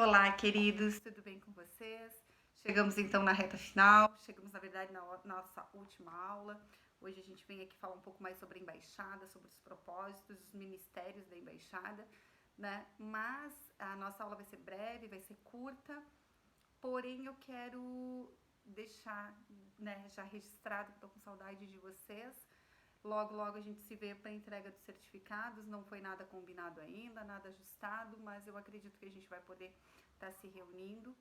Olá, queridos, tudo bem com vocês? Chegamos então na reta final, chegamos na verdade na nossa última aula. Hoje a gente vem aqui falar um pouco mais sobre a embaixada, sobre os propósitos, os ministérios da embaixada, né? Mas a nossa aula vai ser breve, vai ser curta, porém eu quero deixar, né, já registrado que estou com saudade de vocês. Logo, logo a gente se vê para a entrega dos certificados. Não foi nada combinado ainda, nada ajustado, mas eu acredito que a gente vai poder estar se reunindo.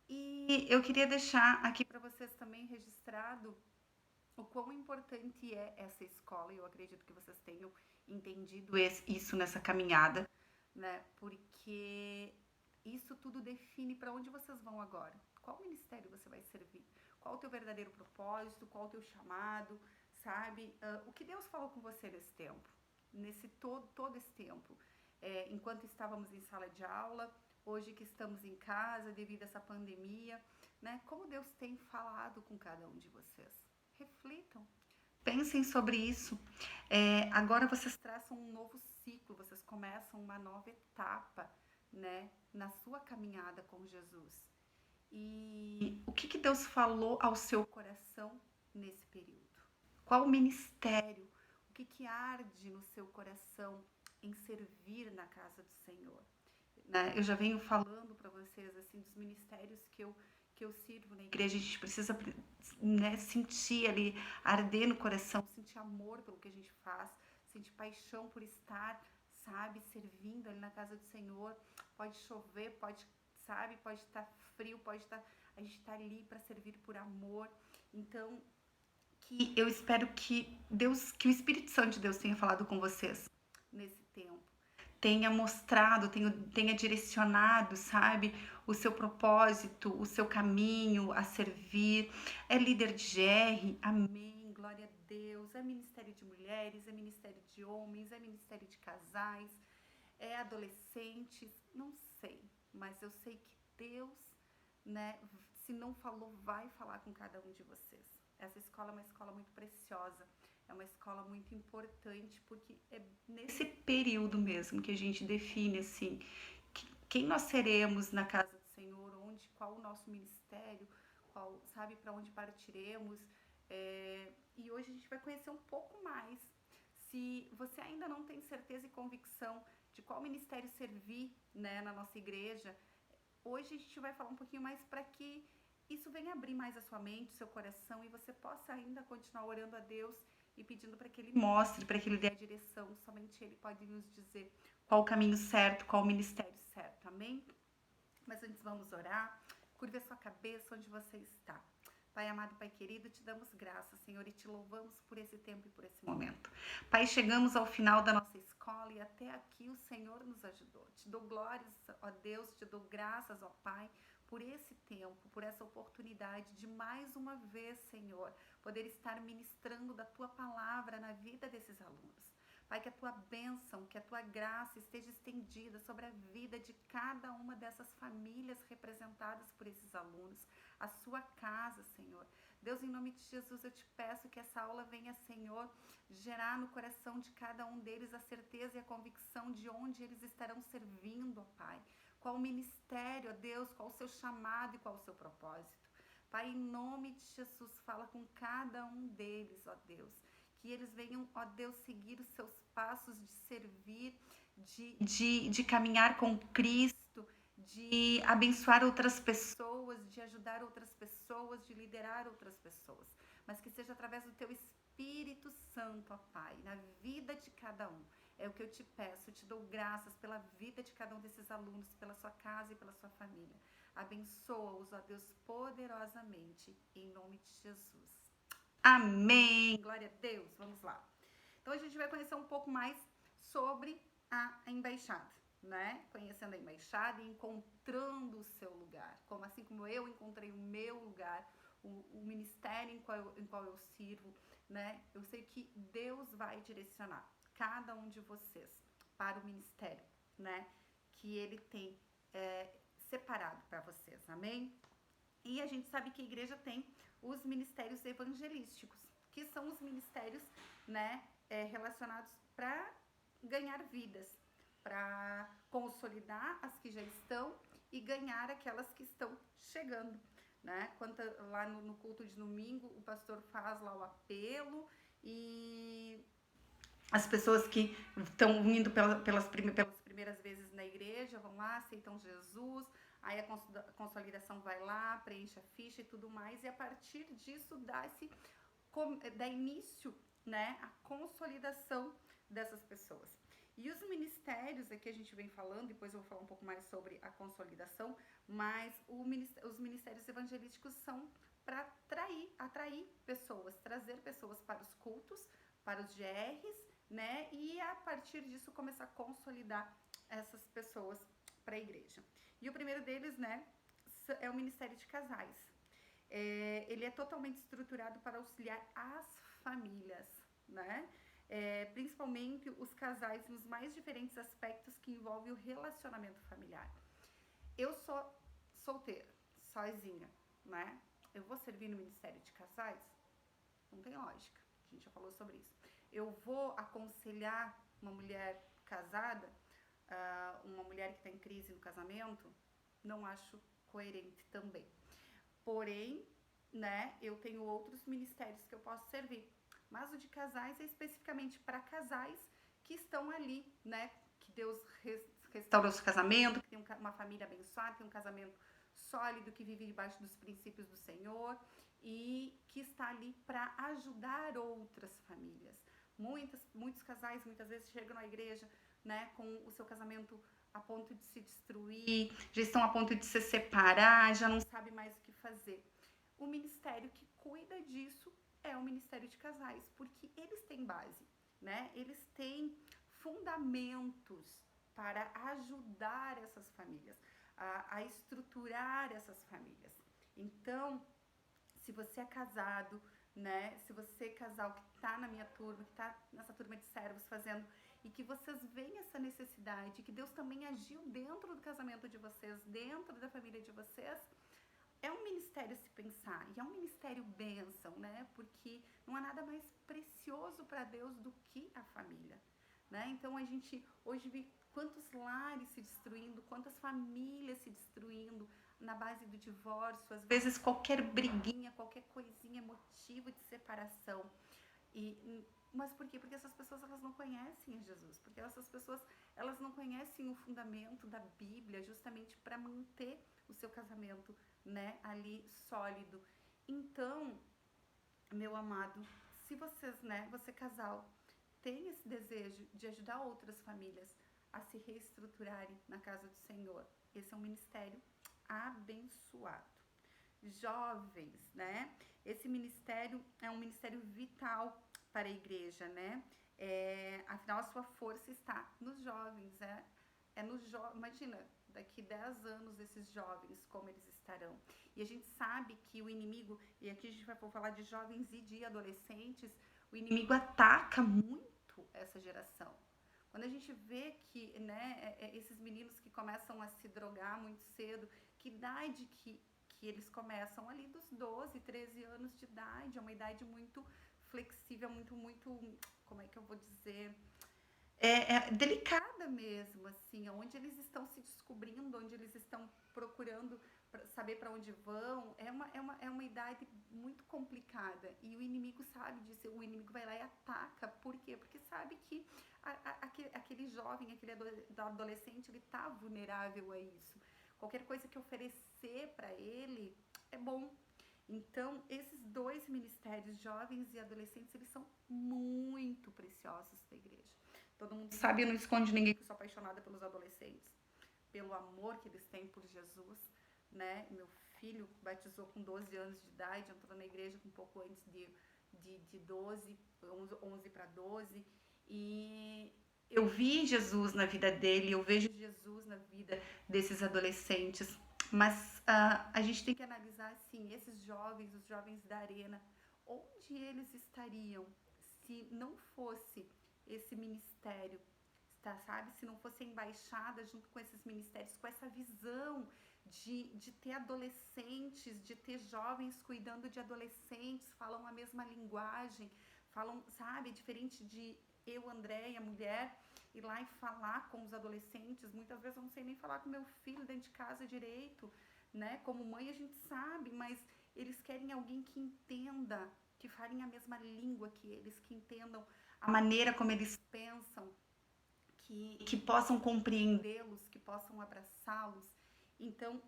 E eu queria deixar aqui para vocês também registrado o quão importante é essa escola. Eu acredito que vocês tenham entendido isso nessa caminhada, né? Porque isso tudo define para onde vocês vão agora. Qual ministério você vai servir? Qual o teu verdadeiro propósito? Qual o teu chamado? Sabe? O que Deus falou com você nesse tempo? Nesse todo esse tempo. Enquanto estávamos em sala de aula, hoje que estamos em casa devido a essa pandemia, né? Como Deus tem falado com cada um de vocês? Reflitam, pensem sobre isso. Agora vocês traçam um novo ciclo, vocês começam uma nova etapa, né, na sua caminhada com Jesus. E o que Deus falou ao seu coração nesse período? Qual o ministério? O que arde no seu coração em servir na casa do Senhor? Né? Eu já venho falando para vocês assim dos ministérios que eu sirvo na igreja. A gente precisa, né, sentir ali, arder no coração, sentir amor pelo que a gente faz, sentir paixão por estar, sabe, servindo ali na casa do Senhor. Pode chover, pode, sabe, pode estar frio, pode estar, a gente está ali para servir por amor. Então, que eu espero que Deus, que o Espírito Santo de Deus tenha falado com vocês nesse tempo, tenha mostrado, tenha direcionado, sabe, o seu propósito, o seu caminho a servir. É líder de GR, amém, glória a Deus. É ministério de mulheres, é ministério de homens, é ministério de casais, é adolescentes, não sei, mas eu sei que Deus, né, se não falou, vai falar com cada um de vocês. Essa escola é uma escola muito preciosa, é uma escola muito importante, porque é nesse período mesmo que a gente define assim quem nós seremos na casa do Senhor, onde, qual o nosso ministério, qual, sabe, para onde partiremos. E hoje a gente vai conhecer um pouco mais. Se você ainda não tem certeza e convicção de qual ministério servir, né, na nossa igreja, hoje a gente vai falar um pouquinho mais para que isso venha abrir mais a sua mente, o seu coração, e você possa ainda continuar orando a Deus e pedindo para que Ele mostre, para que Ele dê a direção. Somente Ele pode nos dizer qual o caminho certo, qual o ministério certo. Amém? Mas antes vamos orar. Curve a sua cabeça onde você está. Pai amado, Pai querido, te damos graças, Senhor, e te louvamos por esse tempo e por esse momento. Pai, chegamos ao final da nossa escola e até aqui o Senhor nos ajudou. Te dou glórias, ó Deus, te dou graças, ó Pai, por esse tempo, por essa oportunidade de mais uma vez, Senhor, poder estar ministrando da Tua palavra na vida desses alunos. Pai, que a Tua bênção, que a Tua graça esteja estendida sobre a vida de cada uma dessas famílias representadas por esses alunos, a sua casa, Senhor. Deus, em nome de Jesus, eu te peço que essa aula venha, Senhor, gerar no coração de cada um deles a certeza e a convicção de onde eles estarão servindo, ó Pai. Qual o ministério, ó Deus, qual o seu chamado e qual o seu propósito. Pai, em nome de Jesus, fala com cada um deles, ó Deus. Que eles venham, ó Deus, seguir os seus passos de servir, de caminhar com Cristo, de abençoar outras pessoas, de ajudar outras pessoas, de liderar outras pessoas. Mas que seja através do teu Espírito Santo, ó Pai, na vida de cada um. É o que eu te peço, eu te dou graças pela vida de cada um desses alunos, pela sua casa e pela sua família. Abençoa-os, ó Deus, poderosamente, em nome de Jesus. Amém! Glória a Deus! Vamos lá. Então a gente vai conhecer um pouco mais sobre a embaixada, né? Conhecendo a embaixada e encontrando o seu lugar. Como assim como eu encontrei o meu lugar, o ministério em qual eu sirvo, né? Eu sei que Deus vai direcionar cada um de vocês para o ministério, né? Que Ele tem separado para vocês, amém? E a gente sabe que a igreja tem os ministérios evangelísticos, que são os ministérios, né, relacionados para ganhar vidas, para consolidar as que já estão e ganhar aquelas que estão chegando, né? Quando lá no culto de domingo, o pastor faz lá o apelo e as pessoas que estão indo pelas primeiras vezes na igreja vão lá, aceitam Jesus, aí a consolidação vai lá, preenche a ficha e tudo mais, e a partir disso dá início, né, a consolidação dessas pessoas. E os ministérios, aqui a gente vem falando, depois eu vou falar um pouco mais sobre a consolidação, mas os ministérios evangelísticos são para atrair pessoas, trazer pessoas para os cultos, para os GRs, né, e a partir disso começar a consolidar essas pessoas para a igreja. E o primeiro deles, né, é o Ministério de Casais. Ele é totalmente estruturado para auxiliar as famílias, né? Principalmente os casais nos mais diferentes aspectos que envolvem o relacionamento familiar. Eu sou solteira, sozinha, né? Eu vou servir no Ministério de Casais? Não tem lógica, a gente já falou sobre isso. Eu vou aconselhar uma mulher casada, uma mulher que está em crise no casamento? Não acho coerente também. Porém, né, eu tenho outros ministérios que eu posso servir. Mas o de casais é especificamente para casais que estão ali, né, que Deus restaura o seu casamento, que tem uma família abençoada, tem um casamento sólido, que vive debaixo dos princípios do Senhor e que está ali para ajudar outras famílias. Muitos casais muitas vezes chegam na igreja, né, com o seu casamento a ponto de se destruir, já estão a ponto de se separar, já não sabe mais o que fazer. O ministério que cuida disso é o Ministério de Casais, porque eles têm base, né? Eles têm fundamentos para ajudar essas famílias, a estruturar essas famílias. Então, se você é casado, né? Se você é casal que está na minha turma, que está nessa turma de servos fazendo, e que vocês veem essa necessidade, que Deus também agiu dentro do casamento de vocês, dentro da família de vocês, é um ministério a se pensar, e é um ministério bênção, né? Porque não há nada mais precioso para Deus do que a família, né? Então a gente hoje vê quantos lares se destruindo, quantas famílias se destruindo na base do divórcio, às vezes qualquer briguinha, qualquer coisinha é motivo de separação. Mas por quê? Porque essas pessoas elas não conhecem a Jesus, porque essas pessoas elas não conhecem o fundamento da Bíblia justamente para manter o seu casamento, né, ali sólido. Então, meu amado, se vocês, né, você casal, tem esse desejo de ajudar outras famílias a se reestruturarem na casa do Senhor, esse é um ministério abençoado. Jovens, né? Esse ministério é um ministério vital para a igreja, né? Afinal, a sua força está nos jovens, imagina, daqui 10 anos esses jovens, como eles estarão. E a gente sabe que o inimigo, e aqui a gente vai falar de jovens e de adolescentes, o inimigo ataca muito essa geração. Quando a gente vê que, né, esses meninos que começam a se drogar muito cedo, que idade que eles começam ali dos 12, 13 anos de idade, é uma idade muito flexível, muito, como é que eu vou dizer, delicada mesmo, assim, onde eles estão se descobrindo, onde eles estão procurando saber para onde vão, é uma idade muito complicada, e o inimigo sabe disso, o inimigo vai lá e ataca, por quê? Porque sabe que aquele jovem, aquele adolescente, ele tá vulnerável a isso. Qualquer coisa que oferecer para ele é bom. Então, esses dois ministérios, jovens e adolescentes, eles são muito preciosos da igreja. Todo mundo sabe, eu não escondo ninguém que eu sou apaixonada pelos adolescentes, pelo amor que eles têm por Jesus, né? Meu filho batizou com 12 anos de idade, entrou na igreja um pouco antes de 12, 11 para 12, e eu vi Jesus na vida dele, eu vejo Jesus na vida desses adolescentes, mas a gente tem que analisar, assim, esses jovens, os jovens da arena, onde eles estariam se não fosse esse ministério, tá, sabe? Se não fosse a embaixada junto com esses ministérios, com essa visão de ter adolescentes, de ter jovens cuidando de adolescentes, falam a mesma linguagem, falam, sabe, diferente eu, Andréia, mulher, ir lá e falar com os adolescentes. Muitas vezes eu não sei nem falar com meu filho dentro de casa direito, né? Como mãe a gente sabe, mas eles querem alguém que entenda, que falem a mesma língua que eles, que entendam a maneira como eles pensam, que possam compreendê-los, que possam abraçá-los. Então,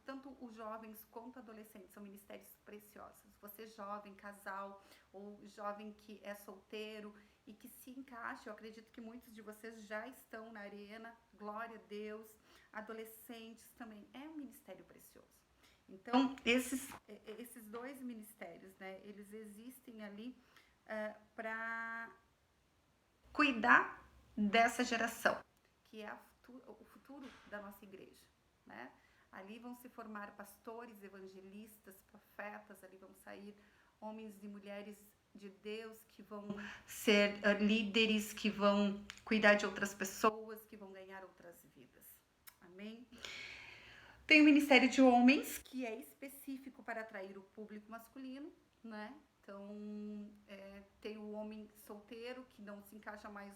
tanto os jovens quanto adolescentes são ministérios preciosos. Você jovem, casal, ou jovem que é solteiro e que se encaixa, eu acredito que muitos de vocês já estão na arena, glória a Deus. Adolescentes também, é um ministério precioso. Então, esses dois ministérios, né, eles existem ali para cuidar dessa geração, que é o futuro da nossa igreja, né? Ali vão se formar pastores, evangelistas, profetas, ali vão sair homens e mulheres de Deus que vão ser líderes, que vão cuidar de outras pessoas, que vão ganhar outras vidas. Amém? Tem o Ministério de Homens, que é específico para atrair o público masculino, né? Então, tem o homem solteiro, que não se encaixa mais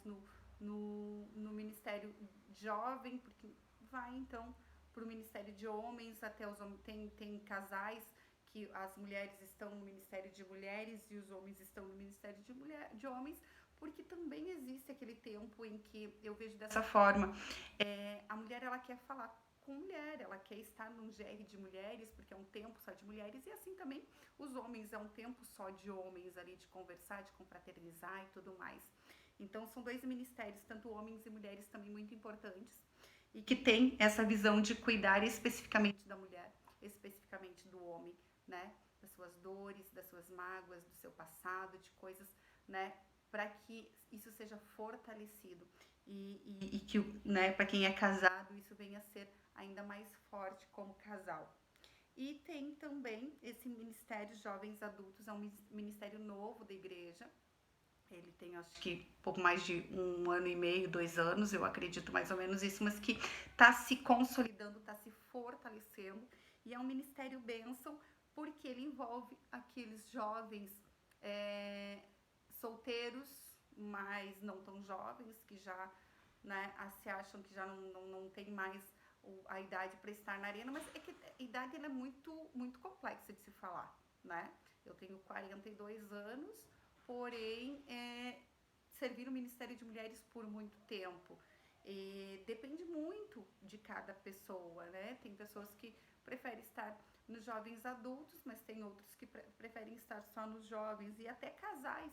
no ministério jovem, porque vai, então, para o ministério de homens, até os homens, tem casais que as mulheres estão no ministério de mulheres e os homens estão no ministério de homens, porque também existe aquele tempo em que eu vejo dessa forma, a mulher, ela quer falar com mulher, ela quer estar num GR de mulheres, porque é um tempo só de mulheres, e assim também os homens, é um tempo só de homens ali, de conversar, de confraternizar e tudo mais. Então, são dois ministérios, tanto homens e mulheres, também muito importantes, e que tem essa visão de cuidar especificamente da mulher, especificamente do homem, né? Das suas dores, das suas mágoas, do seu passado, de coisas, né? Para que isso seja fortalecido e que, né, para quem é casado, isso venha a ser ainda mais forte como casal. E tem também esse ministério Jovens Adultos, é um ministério novo da igreja. Ele tem, acho que, pouco mais de 1 ano e meio, 2 anos, eu acredito mais ou menos isso, mas que está se consolidando, está se fortalecendo. E é um ministério bênção, porque ele envolve aqueles jovens solteiros, mas não tão jovens, que já, né, se acham que já não tem mais a idade para estar na arena, mas é que a idade ela é muito complexa de se falar, né? Eu tenho 42 anos, porém, servi no Ministério de Mulheres por muito tempo. E depende muito de cada pessoa, né? Tem pessoas que preferem estar nos jovens adultos, mas tem outros que preferem estar só nos jovens, e até casais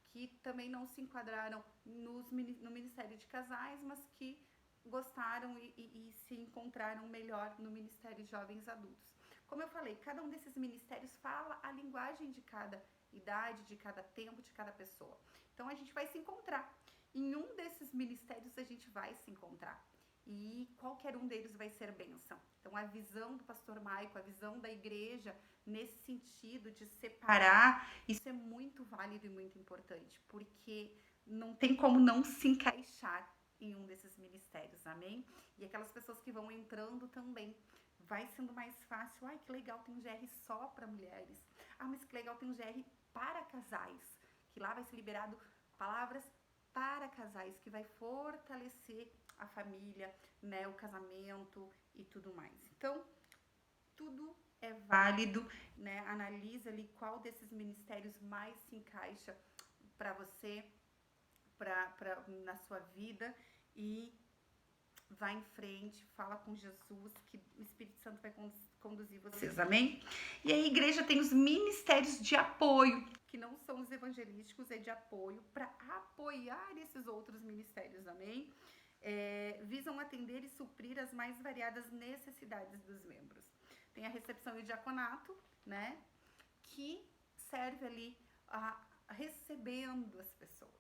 que também não se enquadraram no Ministério de Casais, mas que gostaram e se encontraram melhor no Ministério de Jovens Adultos. Como eu falei, cada um desses ministérios fala a linguagem de cada idade, de cada tempo, de cada pessoa. Então a gente vai se encontrar. Em um desses ministérios a gente vai se encontrar. E qualquer um deles vai ser bênção. Então a visão do pastor Maico, a visão da igreja, nesse sentido de separar, isso é muito válido e muito importante, porque não tem como não se encaixar em um desses ministérios, amém? E aquelas pessoas que vão entrando também, vai sendo mais fácil. Ai, que legal, tem um GR só para mulheres. Ah, mas que legal, tem um GR para casais, que lá vai ser liberado palavras para casais, que vai fortalecer a família, né, o casamento e tudo mais. Então, tudo é válido, né? Analisa ali qual desses ministérios mais se encaixa para você, na sua vida, e vai em frente, fala com Jesus, que o Espírito Santo vai conduzir vocês, amém? E a igreja tem os ministérios de apoio, que não são os evangelísticos, é de apoio, para apoiar esses outros ministérios, amém? Visam atender e suprir as mais variadas necessidades dos membros. Tem a recepção e o diaconato, né? Que serve ali recebendo as pessoas.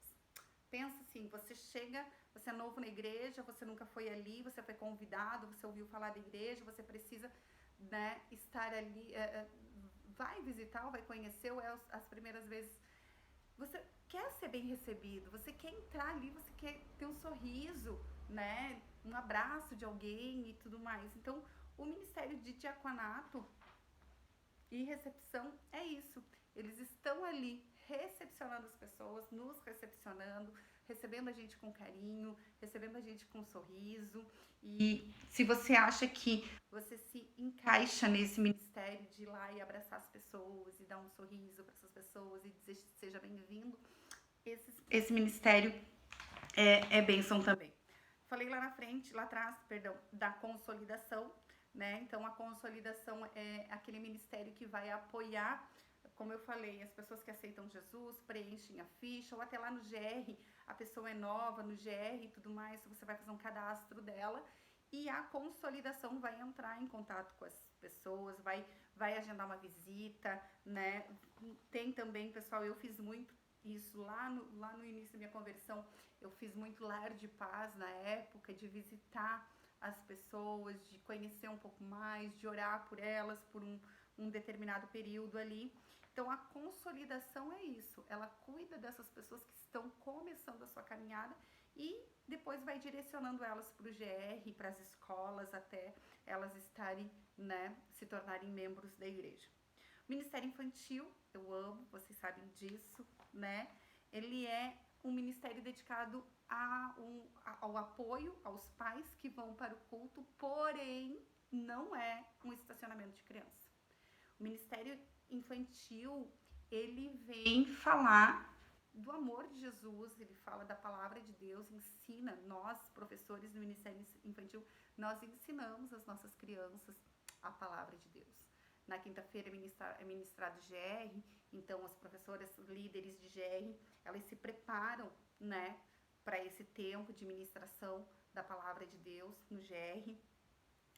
Pensa assim, você chega, você é novo na igreja, você nunca foi ali, você foi convidado, você ouviu falar da igreja, você precisa, né, estar ali, vai visitar, vai conhecer, ou as primeiras vezes. Você quer ser bem recebido, você quer entrar ali, você quer ter um sorriso, né, um abraço de alguém e tudo mais. Então, o ministério de diaconato e recepção é isso. Eles estão ali recepcionando as pessoas, nos recepcionando, recebendo a gente com carinho, recebendo a gente com um sorriso. E se você acha que você se encaixa nesse ministério de ir lá e abraçar as pessoas e dar um sorriso para essas pessoas e dizer seja bem-vindo, esse ministério é bênção também. Falei lá na frente, lá atrás, perdão, da consolidação, né? Então a consolidação é aquele ministério que vai apoiar, como eu falei, as pessoas que aceitam Jesus, preenchem a ficha, ou até lá no GR, a pessoa é nova no GR e tudo mais, você vai fazer um cadastro dela, e a consolidação vai entrar em contato com as pessoas, vai agendar uma visita, né? Tem também, pessoal, eu fiz muito isso lá no início da minha conversão, eu fiz muito lar de paz na época, de visitar as pessoas, de conhecer um pouco mais, de orar por elas por um determinado período ali. Então a consolidação é isso, ela cuida dessas pessoas que estão começando a sua caminhada e depois vai direcionando elas para o GR, para as escolas, até elas estarem, né, se tornarem membros da igreja. Ministério Infantil, eu amo, vocês sabem disso, né? Ele é um ministério dedicado ao apoio aos pais que vão para o culto, porém não é um estacionamento de criança. O Ministério Infantil, ele vem falar do amor de Jesus, ele fala da palavra de Deus, ensina, nós, professores do Ministério Infantil, nós ensinamos as nossas crianças a palavra de Deus. Na quinta-feira é ministrado GR, então as professoras líderes de GR, elas se preparam, né, para esse tempo de ministração da palavra de Deus no GR.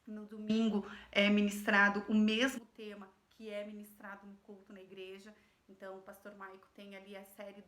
No domingo é ministrado o mesmo tema que é ministrado no culto na igreja. Então o pastor Maico tem ali a série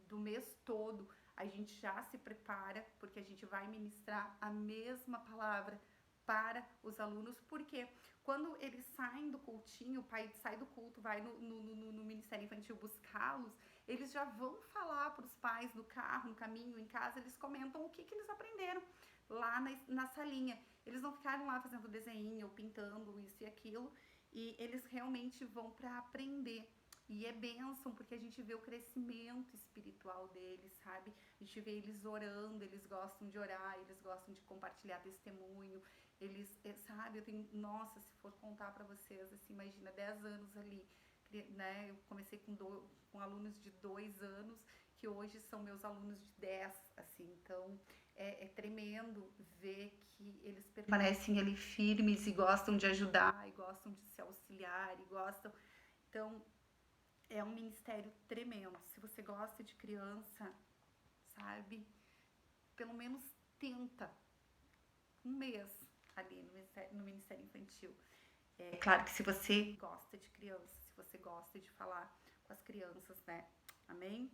do mês todo, a gente já se prepara, porque a gente vai ministrar a mesma palavra para os alunos, porque quando eles saem do cultinho, o pai sai do culto, vai no Ministério Infantil buscá-los, eles já vão falar para os pais no carro, no caminho, em casa, eles comentam o que eles aprenderam lá na salinha. Eles não ficaram lá fazendo desenho, ou pintando isso e aquilo, e eles realmente vão para aprender. E é bênção, porque a gente vê o crescimento espiritual deles, sabe? A gente vê eles orando, eles gostam de orar, eles gostam de compartilhar testemunho, eles, sabe, eu tenho, nossa, se for contar para vocês, assim, imagina, 10 anos ali, né? Eu comecei com alunos de 2 anos, que hoje são meus alunos de 10, assim, então é tremendo ver que eles permanecem ali firmes e gostam de ajudar, e gostam de se auxiliar, e gostam, então é um ministério tremendo. Se você gosta de criança, sabe, pelo menos tenta um mês ali no Ministério Infantil. É claro que se você gosta de criança, se você gosta de falar com as crianças, né? Amém?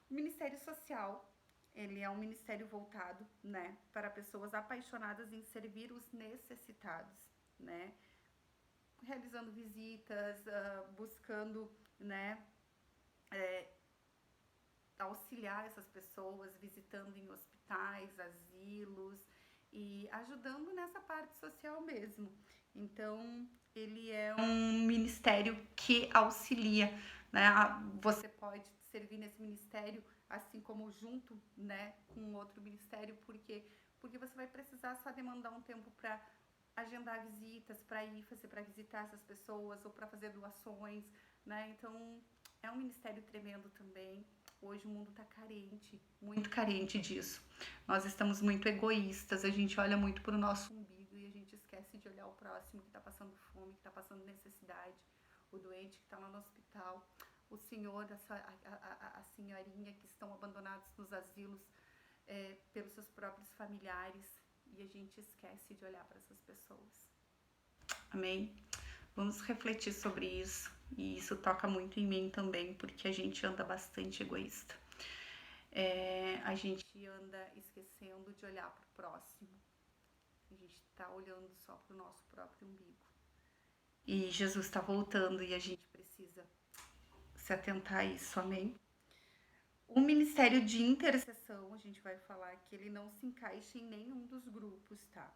O Ministério Social, ele é um ministério voltado, né, para pessoas apaixonadas em servir os necessitados, né? Realizando visitas, buscando, né, auxiliar essas pessoas, visitando em hospitais, asilos e ajudando nessa parte social mesmo. Então, ele é um ministério que auxilia, né? Você pode servir nesse ministério assim como junto, né, com outro ministério, porque você vai precisar só demandar um tempo para agendar visitas, para visitar essas pessoas ou para fazer doações, né? Então, é um ministério tremendo também. Hoje o mundo está carente, muito carente disso. Nós estamos muito egoístas, a gente olha muito para o nosso umbigo e a gente esquece de olhar o próximo que está passando fome, que está passando necessidade, o doente que está lá no hospital, o senhor, a senhorinha que estão abandonados nos asilos pelos seus próprios familiares, e a gente esquece de olhar para essas pessoas. Amém? Vamos refletir sobre isso, e isso toca muito em mim também, porque a gente anda bastante egoísta. A gente anda esquecendo de olhar para o próximo. A gente está olhando só para o nosso próprio umbigo. E Jesus está voltando e a gente precisa se atentar a isso, amém? O ministério de intercessão, a gente vai falar que ele não se encaixa em nenhum dos grupos, tá?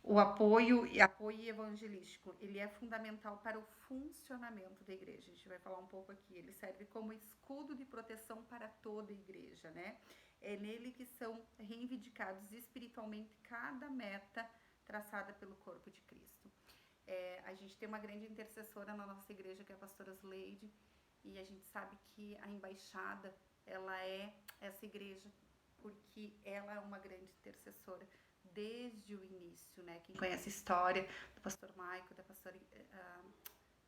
O apoio evangelístico, ele é fundamental para o funcionamento da igreja. A gente vai falar um pouco aqui. Ele serve como escudo de proteção para toda a igreja, né? É nele que são reivindicados espiritualmente cada meta traçada pelo corpo de Cristo. A gente tem uma grande intercessora na nossa igreja, que é a pastora Zuleide, e a gente sabe que a embaixada, ela é essa igreja, porque ela é uma grande intercessora desde o início, né? Quem conhece a história do pastor Maico, da pastora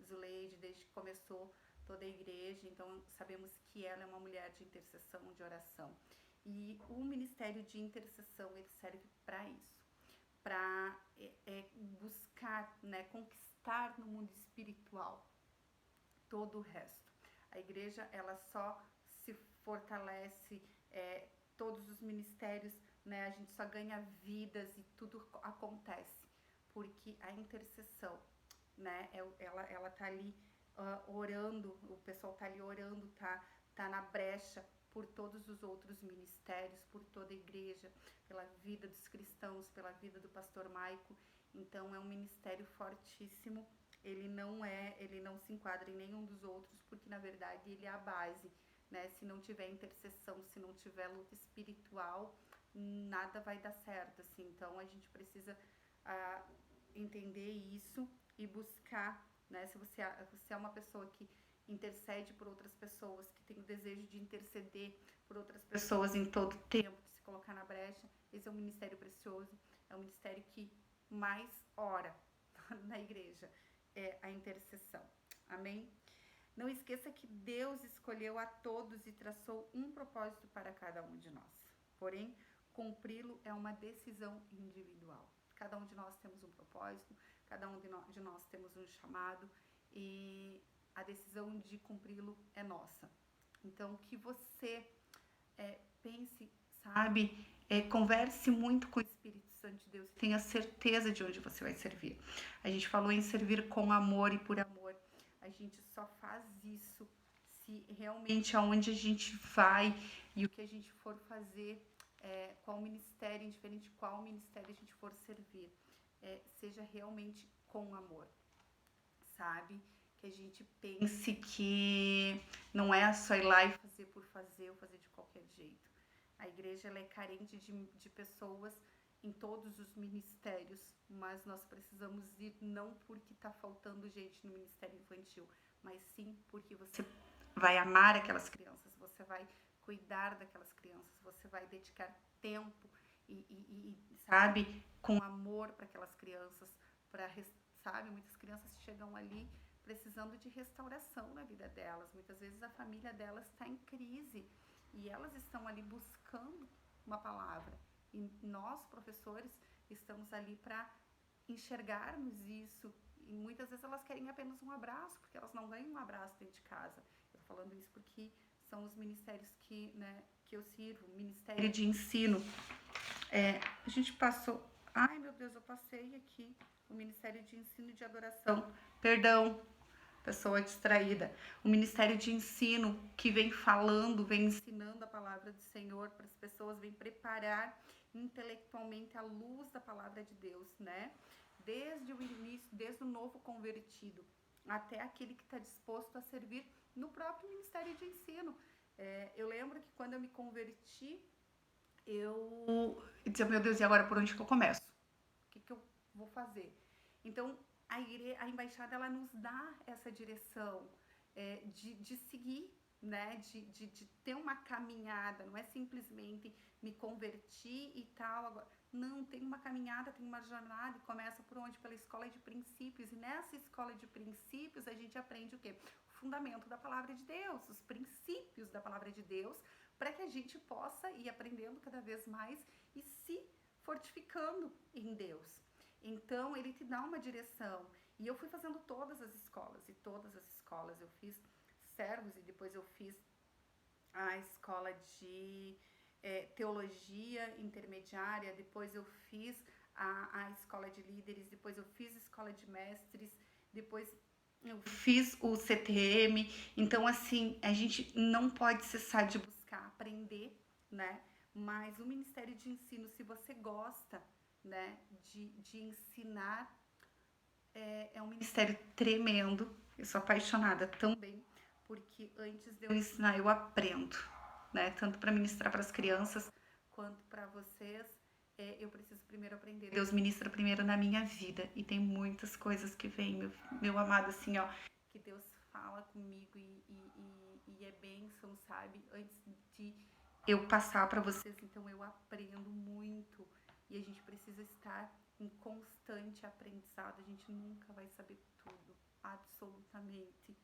Zuleide, desde que começou toda a igreja, então sabemos que ela é uma mulher de intercessão, de oração. E o ministério de intercessão, ele serve para isso, para buscar, né, conquistar no mundo espiritual todo o resto. A igreja, ela só se fortalece, todos os ministérios, né, a gente só ganha vidas e tudo acontece porque a intercessão, né, ela tá ali orando, o pessoal tá ali orando, tá na brecha por todos os outros ministérios, por toda a igreja, pela vida dos cristãos, pela vida do pastor Maico. Então é um ministério fortíssimo. Ele não se enquadra em nenhum dos outros, porque na verdade ele é a base, né? Se não tiver intercessão, se não tiver luta espiritual, nada vai dar certo, assim. Então a gente precisa entender isso e buscar, né? Se você é uma pessoa que intercede por outras pessoas, que tem o desejo de interceder por outras pessoas em todo tempo, de se colocar na brecha, esse é um ministério precioso, é um ministério que mais ora na igreja, é a intercessão. Amém? Não esqueça que Deus escolheu a todos e traçou um propósito para cada um de nós. Porém, cumpri-lo é uma decisão individual. Cada um de nós temos um propósito, cada um de nós temos um chamado e a decisão de cumpri-lo é nossa. Então, que você pense, sabe, converse muito com o Espírito Santo de Deus, tenha certeza de onde você vai servir. A gente falou em servir com amor e por amor. A gente só faz isso se realmente aonde a gente vai e o que a gente for fazer, qual ministério, indiferente de qual ministério a gente for servir, seja realmente com amor, sabe? Que a gente pense que não é só ir lá e fazer por fazer ou fazer de qualquer jeito. A igreja ela é carente de pessoas em todos os ministérios, mas nós precisamos ir não porque está faltando gente no ministério infantil, mas sim porque você vai amar aquelas crianças, você vai cuidar daquelas crianças, você vai dedicar tempo e sabe, com amor para aquelas crianças, sabe, muitas crianças chegam ali precisando de restauração na vida delas, muitas vezes a família delas está em crise e elas estão ali buscando uma palavra. E nós, professores, estamos ali para enxergarmos isso. E muitas vezes elas querem apenas um abraço, porque elas não ganham um abraço dentro de casa. Eu tô falando isso porque são os ministérios que eu sirvo, Ministério de Ensino. A gente passou... Ai, meu Deus, eu passei aqui. O Ministério de Ensino e de Adoração. Perdão, pessoa distraída. O Ministério de Ensino que vem falando, vem ensinando a palavra do Senhor para as pessoas, vem preparar intelectualmente a luz da palavra de Deus, né? Desde o início, desde o novo convertido até aquele que está disposto a servir no próprio Ministério de Ensino. Eu lembro que quando eu me converti, eu dizia, meu Deus, e agora por onde que eu começo? O que eu vou fazer? Então, a embaixada, ela nos dá essa direção de seguir, né? De ter uma caminhada, não é simplesmente me convertir e tal. Agora, não, tem uma caminhada, tem uma jornada e começa por onde? Pela escola de princípios. E nessa escola de princípios a gente aprende o quê? O fundamento da palavra de Deus, os princípios da palavra de Deus, para que a gente possa ir aprendendo cada vez mais e se fortificando em Deus. Então, ele te dá uma direção. E eu fui fazendo todas as escolas, eu fiz servos e depois eu fiz a escola de teologia intermediária, depois eu fiz a escola de líderes, depois eu fiz a escola de mestres, depois eu fiz o CTM. Então, assim, a gente não pode cessar de buscar aprender, né? Mas o Ministério de Ensino, se você gosta, né, de ensinar. É um ministério tremendo. Eu sou apaixonada também, porque antes de eu ensinar, eu aprendo, né? Tanto para ministrar para as crianças quanto para vocês. Eu preciso primeiro aprender. Deus ministra primeiro na minha vida. E tem muitas coisas que vêm, meu amado, assim, ó, que Deus fala comigo e é bênção, sabe? Antes de eu passar para vocês, então eu aprendo muito. E a gente precisa estar em constante aprendizado, a gente nunca vai saber tudo, absolutamente.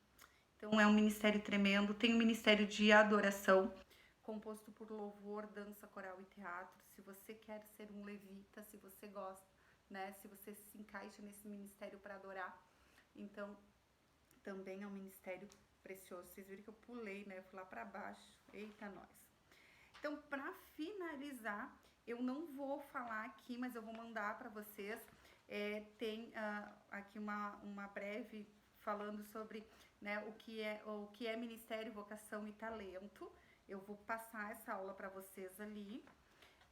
Então é um ministério tremendo, tem um ministério de adoração, composto por louvor, dança, coral e teatro. Se você quer ser um levita, se você gosta, né, se você se encaixa nesse ministério para adorar, então também é um ministério precioso. Vocês viram que eu pulei, né, fui lá para baixo, eita nós. Então, para finalizar, eu não vou falar aqui, mas eu vou mandar para vocês. Tem aqui uma breve falando sobre, né, o que é ministério, vocação e talento. Eu vou passar essa aula para vocês ali,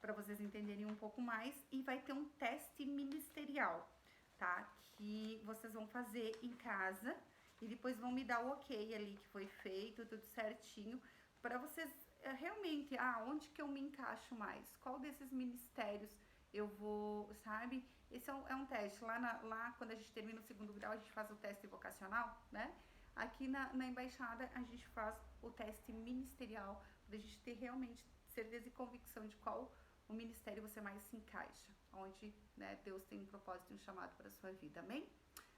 para vocês entenderem um pouco mais. E vai ter um teste ministerial, tá? Que vocês vão fazer em casa e depois vão me dar o ok ali que foi feito, tudo certinho, para vocês realmente, onde que eu me encaixo mais? Qual desses ministérios eu vou, sabe? Esse é um teste. Lá, quando a gente termina o segundo grau, a gente faz o teste vocacional, né? Aqui na embaixada, a gente faz o teste ministerial, para a gente ter realmente certeza e convicção de qual o ministério você mais se encaixa, onde, né, Deus tem um propósito e um chamado para a sua vida, amém?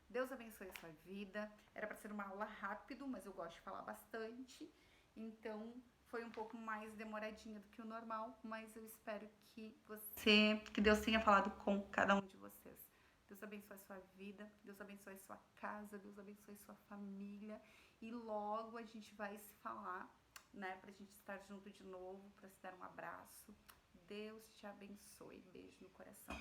Deus abençoe a sua vida. Era para ser uma aula rápido, mas eu gosto de falar bastante, então foi um pouco mais demoradinha do que o normal, mas eu espero que Deus tenha falado com cada um de vocês. Deus abençoe a sua vida, Deus abençoe a sua casa, Deus abençoe a sua família, e logo a gente vai se falar, né, pra gente estar junto de novo, pra se dar um abraço. Deus te abençoe. Beijo no coração.